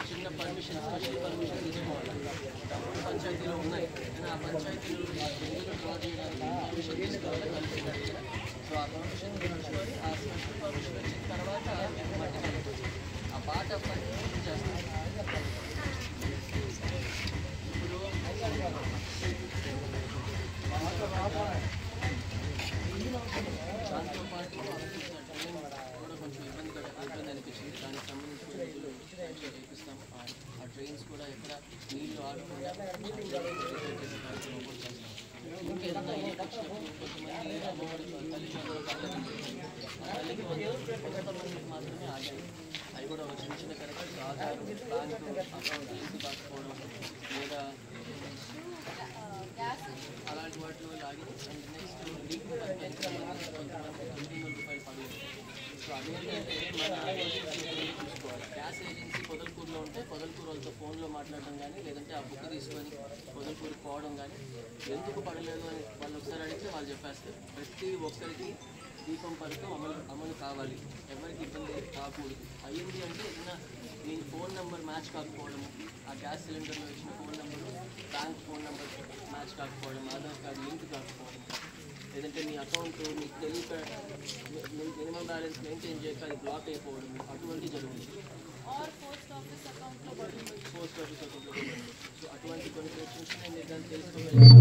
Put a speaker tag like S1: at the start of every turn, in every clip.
S1: చిన్న permission special permission తీసుకోవాలి. పంచాయతీలో ఉన్నాయి కానీ ఆ పంచాయతీలో డ్రా చేయడానికి పర్మిషన్ తీసుకోవాలి కలెక్టర్. సో ఆ పర్మిషన్ తీసుకొని ఆ స్పెషల్ పర్మిషన్ వచ్చిన తర్వాత ఆ పాట చేస్తాం. ఇప్పుడు దాంతో పాటు కూడా కొంచెం ఇబ్బంది అనిపించింది. దానికి సంబంధించిన చేపిస్తాము. ఆ ట్రైన్స్ కూడా ఎక్కడ నీళ్ళు ఆడకుండా ఇంకేదన్నా వచ్చినప్పుడు కొంతమంది అమ్మఒడి తల్లిదండ్రులు తల్లికి కొంతమందికి మాత్రమే ఆగాయి. అవి కూడా చిన్న చిన్న correct Aadhaar bank account link కాకపోవడం లేదా అలాంటి వాటిలో లాగి నెక్స్ట్ లీక్ కొంతమంది రూపాయలు పడలేదు. సో అదేంటంటే మన చూసుకోవాలి. గ్యాస్ ఏజెన్సీ పొదలకూరులో ఉంటే పొదలకూరు వాళ్ళతో ఫోన్లో మాట్లాడడం కానీ లేదంటే ఆ బుక్ తీసుకొని పొదలకూరుకి పోవడం కానీ ఎందుకు పడలేదు అని వాళ్ళు ఒకసారి అడిగితే వాళ్ళు చెప్పేస్తారు. ప్రతి ఒక్కరికి దీపం పథకం అమలు కావాలి, ఎవరికి ఇబ్బంది కాకూడదు. అయ్యింది అంటే ఏదైనా మీ ఫోన్ నెంబర్ మ్యాచ్ కాకపోవడం, ఆ గ్యాస్ సిలిండర్లో ఇచ్చిన phone number bank phone number match కాకపోవడం, ఆధార్ కార్డు లింక్ కాకపోవడం, లేదంటే మీ అకౌంట్ మీకు తెలియక మినిమం బ్యాలెన్స్ మెయింటైన్ చేయక అది బ్లాక్ అయిపోవడం, అటువంటివి జరుగుతుంది. పోస్ట్ ఆఫీస్ అకౌంట్లో సో అటువంటి కొన్ని క్వశ్చన్స్ నేను దాన్ని తెలుసుకోగలిగాను.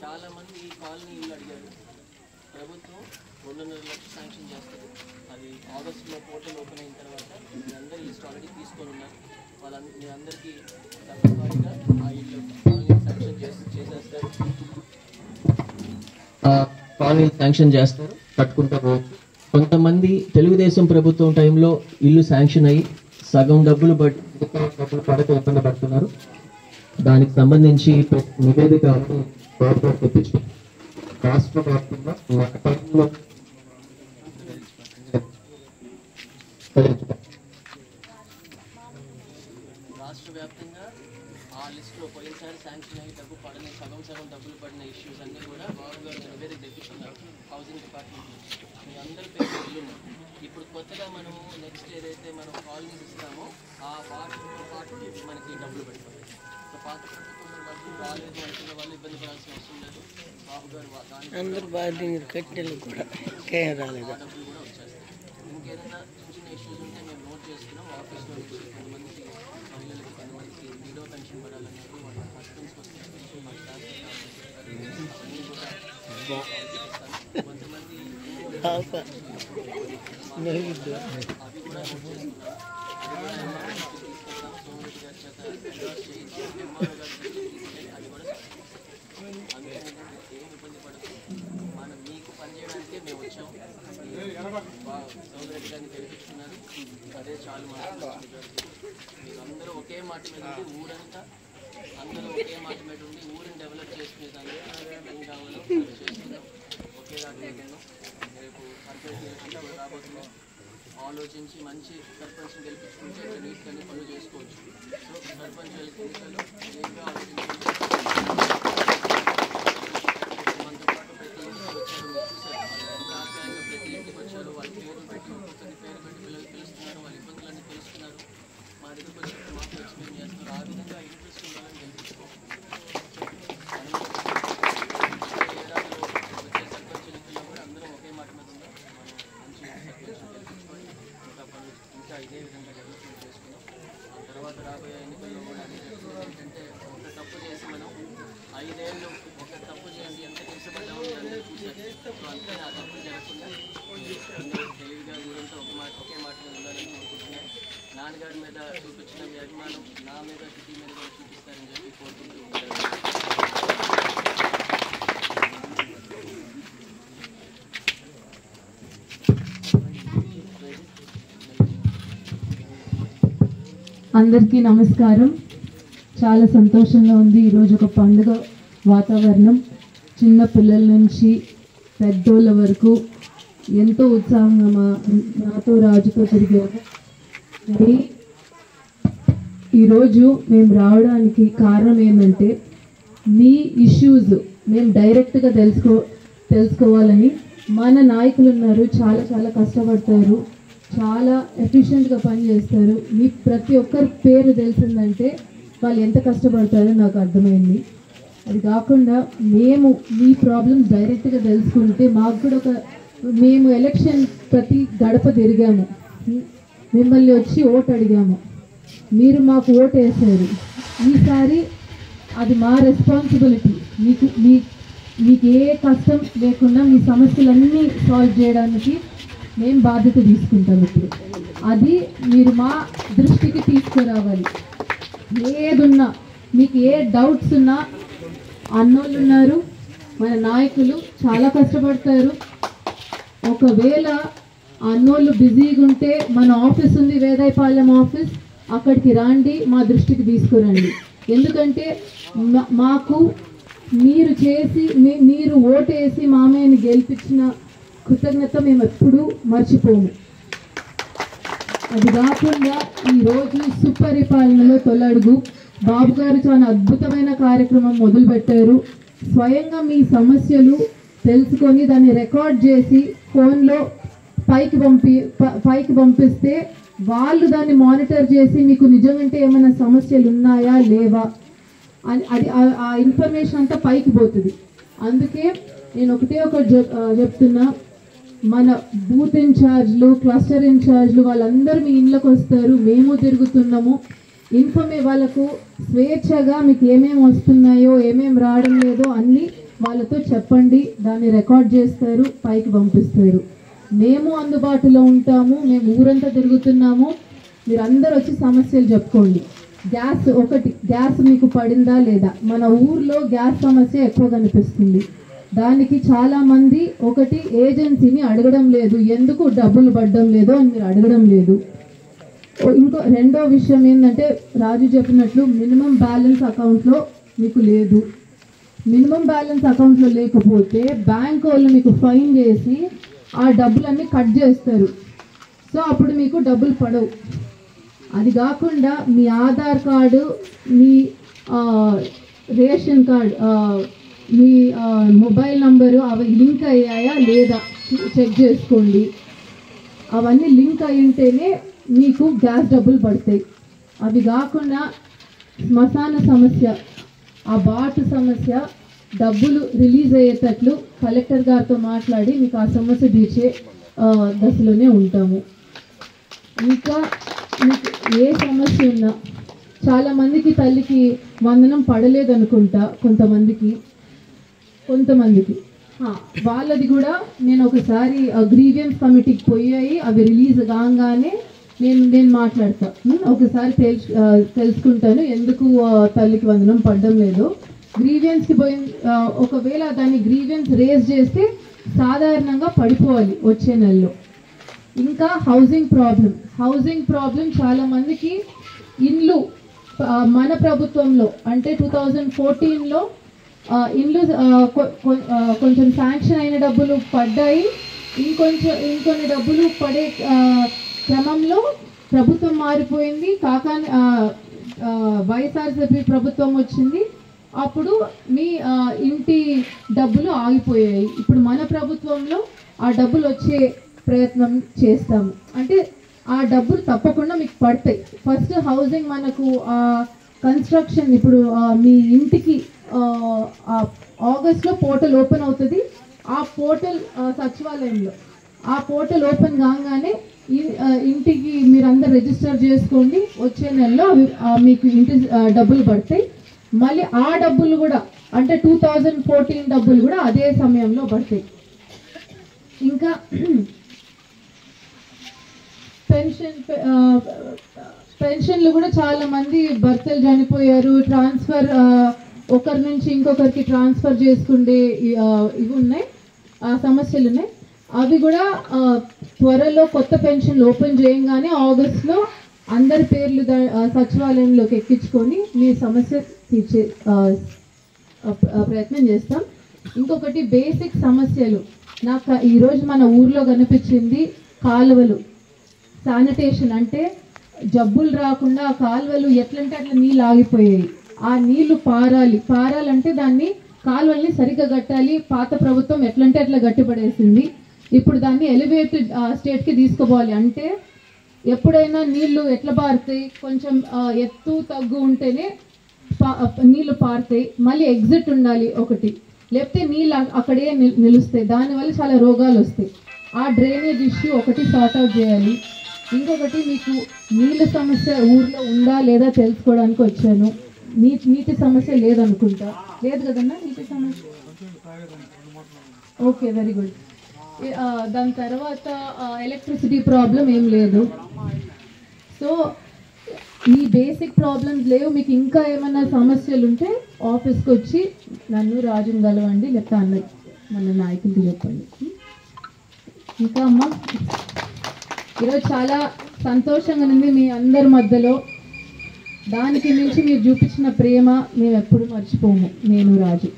S1: చాలామంది ఈ కాలనీ ఇల్లు అడిగారు. ప్రభుత్వం 2.5 లక్షలు శాంక్షన్ చేస్తారు. అది ఆగస్టులో పోర్టల్ ఓపెన్ అయిన తర్వాత మీ అందరి లిస్ట్ ఆల్రెడీ తీసుకొని ఉన్నారు. మీ అందరికీ తప్పనిసరిగా ఆ ఇల్లు కాలనీ శాంక్షన్ చేస్తారు, కట్టుకుంటారు. కొంతమంది తెలుగుదేశం ప్రభుత్వం టైంలో ఇల్లు శాంక్షన్ అయ్యి సగం డబ్బులు పడక ఇబ్బంది పడుతున్నారు. దానికి సంబంధించి నివేదిక తెప్పించు రాష్ట్ర వ్యాప్తంగా ఆ లిస్టులో పోయినసారి శాంక్షన్ అయ్యి డబ్బు పడిన సగం డబ్బులు పడిన ఇష్యూస్ అన్నీ కూడా గవర్నర్ గారు నివేదిక తెప్పించున్నారు హౌసింగ్ డిపార్ట్మెంట్ నుంచి. మీ అందరి పేరు ఇల్లు ఇప్పుడు కొత్తగా మనము నెక్స్ట్ ఏదైతే మనం కాలనీస్ ఇస్తామో ఆ వాటితో పాటు మనకి డబ్బులు పడిపోతాయి. సో పాత ప్రభుత్వంలో డబ్బులు రాలేదు అనుకున్న వాళ్ళు ఇబ్బంది పడాల్సిన అవసరం లేదు. బాబు గారు డబ్బులు కూడా వచ్చేస్తాయి. ఇంకేదైనా చిన్న ఇష్యూస్ ఉంటే మేము నోట్ చేస్తున్నాం. ఆఫీస్లో నుంచి కొంతమందికి మహిళలకి కొంతమందికి విడో పెన్షన్ పడాలన్నారు, వాళ్ళ హస్బెండ్స్కి వస్తే పెన్షన్ మా స్టాఫ్ అన్నీ కూడా కొంతమంది అవి కూడా నోట్ చేసుకున్నాం. అది కూడా తీసుకెళ్తాం. సోమరెడ్డి గారి చేత అడ్వాన్స్ చేయించి ఎంఆర్ఓ గారి తీసుకెళ్ళి అది కూడా అందుకే ఏం ఇబ్బంది పడుతుంది. మనం మీకు పనిచేయడానికే మేము వచ్చాము. సోమరెడ్డి గారిని గెలిపించుకున్నారు, అదే చాలు. మీరు అందరూ ఒకే మాట మీద ఉండి ఊరంతా అందరూ ఒకే మాట మీద ఉండి ఊరిని డెవలప్ చేసుకునేదాన్ని ఏం కావాలో చేసుకుందాం. ఒకే దాటి మీద ఉన్నాం. రేపు సర్పంచ్ ఎలక్షన్ రాబోతున్నాం. ఆలోచించి మంచి సర్పంచ్ని గెలిపించుకుంటే ఇట్లా నీట్గా పనులు చేసుకోవచ్చు. సో సర్పంచ్ ఎన్నికల్లో ఏగా ఆలోచించుకుంటే మనతో పాటు ప్రతి ఇంటికి వచ్చారు, మీరు చూసారు. ఎంత ఆప్యాయంగా ప్రతి ఇంటికి వచ్చారు. వాళ్ళ పేరు పెట్టి ఒక్కొక్కరి పేరు పెట్టి పిల్లలు పిలుస్తున్నారు, వాళ్ళ ఇబ్బందులన్నీ తెలుస్తున్నారు. మా దగ్గరకు వచ్చినప్పుడు మాకు ఎక్స్ప్లెయిన్ చేస్తున్నారు. ఆ విధంగా ఇంట్రెస్ట్ ఉండాలని గెలిపించుకోవాలి. ఏడాదిలో వచ్చే సర్పంచ్ ఎన్నికల్లో కూడా అందరం ఒకే మాట మీద ఉందాం. మనం మంచి సర్పంచ్ గెలిపించుకొని ఇంకా ఇదే విధంగా డెవలప్మెంట్ చేసుకున్నాం. ఆ తర్వాత రాబోయే ఎన్నికల్లో కూడా అదే ఏంటంటే ఒక తప్పు చేసి మనం 5 ఏళ్ళు ఒక తప్పు చేసి ఎంత కష్టపడ్డామో అందరూ చూశారు. సో అందుకని ఆ తప్పు జరగకుండా అందరూ తెలివిగా ఊరంతా ఒకే మాట మీద ఉండాలని కోరుకుంటున్నాను. నాన్నగారి మీద చూపించిన మీ అభిమానం నా మీద సిటీ మీద కూడా చూపిస్తారని చెప్పి కోరుకుంటూ ఉంటారు.
S2: అందరికీ నమస్కారం. చాలా సంతోషంగా ఉంది. ఈరోజు ఒక పండుగ వాతావరణం. చిన్న పిల్లల నుంచి పెద్దోళ్ళ వరకు ఎంతో ఉత్సాహంగా నాతో రాజుతో తిరిగారు. ఈరోజు మేము రావడానికి కారణం ఏంటంటే మీ ఇష్యూస్ మేము డైరెక్ట్గా తెలుసుకోవాలని మన నాయకులు ఉన్నారు, చాలా చాలా కష్టపడతారు, చాలా ఎఫిషియెంట్గా పనిచేస్తారు. మీకు ప్రతి ఒక్కరి పేరు తెలిసిందంటే వాళ్ళు ఎంత కష్టపడతారో నాకు అర్థమైంది. అది కాకుండా మేము మీ ప్రాబ్లమ్స్ డైరెక్ట్గా తెలుసుకుంటే మాకు కూడా మేము ఎలక్షన్ ప్రతి గడప తిరిగాము, మిమ్మల్ని వచ్చి ఓటు అడిగాము, మీరు మాకు ఓటు వేసారు. ఈసారి అది మా రెస్పాన్సిబిలిటీ. మీకు ఏ కష్టం లేకుండా మీ సమస్యలన్నీ సాల్వ్ చేయడానికి మేము బాధ్యత తీసుకుంటాం. ఇప్పుడు అది మీరు మా దృష్టికి తీసుకురావాలి. ఏదున్నా మీకు ఏ డౌట్స్ ఉన్నా అన్నోళ్ళు ఉన్నారు, మన నాయకులు చాలా కష్టపడతారు. ఒకవేళ అన్నోళ్ళు బిజీగా ఉంటే మన ఆఫీస్ ఉంది, వేదాయపాలెం ఆఫీస్, అక్కడికి రండి, మా దృష్టికి తీసుకురండి. ఎందుకంటే మాకు మీరు చేసి మీరు ఓటేసి మామయ్యని గెలిపించిన కృతజ్ఞత మేము ఎప్పుడూ మర్చిపోము. అది కాకుండా ఈరోజు సుపరిపాలనలో తొలడుగు బాబు గారు చాలా అద్భుతమైన కార్యక్రమం మొదలుపెట్టారు. స్వయంగా మీ సమస్యలు తెలుసుకొని దాన్ని రికార్డ్ చేసి ఫోన్లో పైకి పంపిస్తే వాళ్ళు దాన్ని మానిటర్ చేసి మీకు నిజంగా ఏమైనా సమస్యలు ఉన్నాయా లేవా అని అది ఆ ఇన్ఫర్మేషన్ అంతా పైకి పోతుంది. అందుకే నేను ఒకటి చెప్తున్నా, మన బూత్ ఇన్ఛార్జ్లు, క్లస్టర్ ఇన్ఛార్జ్లు వాళ్ళందరూ మీ ఇంట్లోకి వస్తారు, మేము తిరుగుతున్నాము. వాళ్ళకు స్వేచ్ఛగా మీకు ఏమేమి వస్తున్నాయో ఏమేమి రావడం లేదో అన్నీ వాళ్ళతో చెప్పండి, దాన్ని రికార్డ్ చేస్తారు, పైకి పంపిస్తారు. మేము అందుబాటులో ఉంటాము, మేము ఊరంతా తిరుగుతున్నాము. మీరు అందరు వచ్చి సమస్యలు చెప్పుకోండి. గ్యాస్ మీకు పడిందా లేదా? మన ఊర్లో గ్యాస్ సమస్య ఎక్కువ కనిపిస్తుంది. దానికి చాలామంది ఏజెన్సీని అడగడం లేదు, ఎందుకు డబ్బులు పడడం లేదో అని మీరు అడగడం లేదు. రెండో విషయం ఏంటంటే, రాజు చెప్పినట్లు మినిమం బ్యాలెన్స్ అకౌంట్లో మీకు లేదు. మినిమం బ్యాలెన్స్ అకౌంట్లో లేకపోతే బ్యాంక్ వాళ్ళు మీకు ఫైన్ చేసి ఆ డబ్బులన్నీ కట్ చేస్తారు. సో అప్పుడు మీకు డబ్బులు పడవు. అది కాకుండా మీ ఆధార్ కార్డు, మీ రేషన్ కార్డు, మీ మొబైల్ నంబరు అవి లింక్ అయ్యాయా లేదా చెక్ చేసుకోండి. అవన్నీ లింక్ అయి ఉంటేనే మీకు గ్యాస్ డబ్బులు పడతాయి. అవి కాకుండా శ్మశాన సమస్య, ఆ బాటు సమస్య, డబ్బులు రిలీజ్ అయ్యేటట్లు కలెక్టర్ గారితో మాట్లాడి మీకు ఆ సమస్య తీర్చే దశలోనే ఉంటాము. ఇంకా మీకు ఏ సమస్య ఉన్నా, చాలామందికి తల్లికి వందనం పడలేదు అనుకుంటా, కొంతమందికి వాళ్ళది కూడా నేను ఒకసారి గ్రీవియన్స్ కమిటీకి పోయాయి, అవి రిలీజ్ కాగానే నేను మాట్లాడతా, ఒకసారి తెలుసుకుంటాను ఎందుకు తల్లికి వందనం పడడం లేదు. గ్రీవియన్స్కి ఒకవేళ దాన్ని గ్రీవియన్స్ రేజ్ చేస్తే సాధారణంగా పడిపోవాలి వచ్చే నెలలో. ఇంకా హౌసింగ్ ప్రాబ్లం చాలామందికి ఇండ్లు మన ప్రభుత్వంలో అంటే 2014లో ఇండ్లు కొంచెం శాంక్షన్ అయిన డబ్బులు పడ్డాయి. ఇంకొన్ని డబ్బులు పడే క్రమంలో ప్రభుత్వం మారిపోయింది, వైఎస్ఆర్సీపీ ప్రభుత్వం వచ్చింది. అప్పుడు మీ ఇంటి డబ్బులు ఆగిపోయాయి. ఇప్పుడు మన ప్రభుత్వంలో ఆ డబ్బులు వచ్చే ప్రయత్నం చేస్తాము. అంటే ఆ డబ్బులు తప్పకుండా మీకు పడతాయి. ఫస్ట్ హౌసింగ్ మనకు కన్స్ట్రక్షన్, ఇప్పుడు మీ ఇంటికి ఆగస్ట్లో పోర్టల్ ఓపెన్ అవుతుంది. ఆ పోర్టల్ సచివాలయంలో ఆ పోర్టల్ ఓపెన్ కాగానే ఇంటికి మీరు అందరు రిజిస్టర్ చేసుకోండి. వచ్చే నెలలో మీకు ఇంటి డబ్బులు పడతాయి. మళ్ళీ ఆ డబ్బులు కూడా అంటే 2014 డబ్బులు కూడా అదే సమయంలో పడతాయి. ఇంకా పెన్షన్లు కూడా చాలా మంది భర్తలు చనిపోయారు, ట్రాన్స్ఫర్ ఒకరి నుంచి ఇంకొకరికి ట్రాన్స్ఫర్ చేసుకుంటే ఇవి ఉన్నాయి, సమస్యలు ఉన్నాయి. అవి కూడా త్వరలో కొత్త పెన్షన్లు ఓపెన్ చేయగానే ఆగస్టులో అందరి పేర్లు సచివాలయంలోకి ఎక్కించుకొని మీ సమస్య తీర్చే ప్రయత్నం చేస్తాం. ఇంకొకటి బేసిక్ సమస్యలు నాకు ఈరోజు మన ఊర్లో కనిపించింది, కాలువలు, శానిటేషన్. అంటే జబ్బులు రాకుండా కాలువలు ఎట్లంటే అట్లా నీళ్ళు ఆగిపోయాయి. ఆ నీళ్లు పారాలంటే దాన్ని కాలువల్ని సరిగ్గా కట్టాలి. పాత ప్రభుత్వం ఎట్లంటే అట్లా గట్టిపడేసింది. ఇప్పుడు దాన్ని ఎలివేటెడ్ స్టేట్కి తీసుకుపోవాలి. అంటే ఎప్పుడైనా నీళ్లు ఎట్లా పారుతాయి, కొంచెం ఎత్తు తగ్గు ఉంటేనే నీళ్లు పారుతాయి. మళ్ళీ ఎగ్జిట్ ఉండాలి ఒకటి, లేకపోతే నీళ్ళు అక్కడే నిలుస్తాయి. దానివల్ల చాలా రోగాలు వస్తాయి. ఆ డ్రైనేజ్ ఇష్యూ ఒకటి సార్ట్ అవుట్ చేయాలి. ఇంకొకటి, మీకు నీళ్ళ సమస్య ఊర్లో ఉందా లేదా తెలుసుకోవడానికి వచ్చాను. నీటి సమస్య లేదనుకుంటా, లేదు కదన్నా నీటి సమస్య? Okay, very good. దాని తర్వాత ఎలక్ట్రిసిటీ ప్రాబ్లం ఏం లేదు. సో ఈ బేసిక్ ప్రాబ్లమ్స్ లేవు. మీకు ఇంకా ఏమైనా సమస్యలు ఉంటే ఆఫీస్కి వచ్చి నన్ను రాజుని కలవండి, లేకపోతే అన్న మన నాయకులకి చెప్పండి. ఇంకా అమ్మ, ఈరోజు చాలా సంతోషంగా ఉంది మీ అందరి మధ్యలో. దానికి మించి మీరు చూపించిన ప్రేమ మేము ఎప్పుడు మర్చిపోము, నేను రాజు.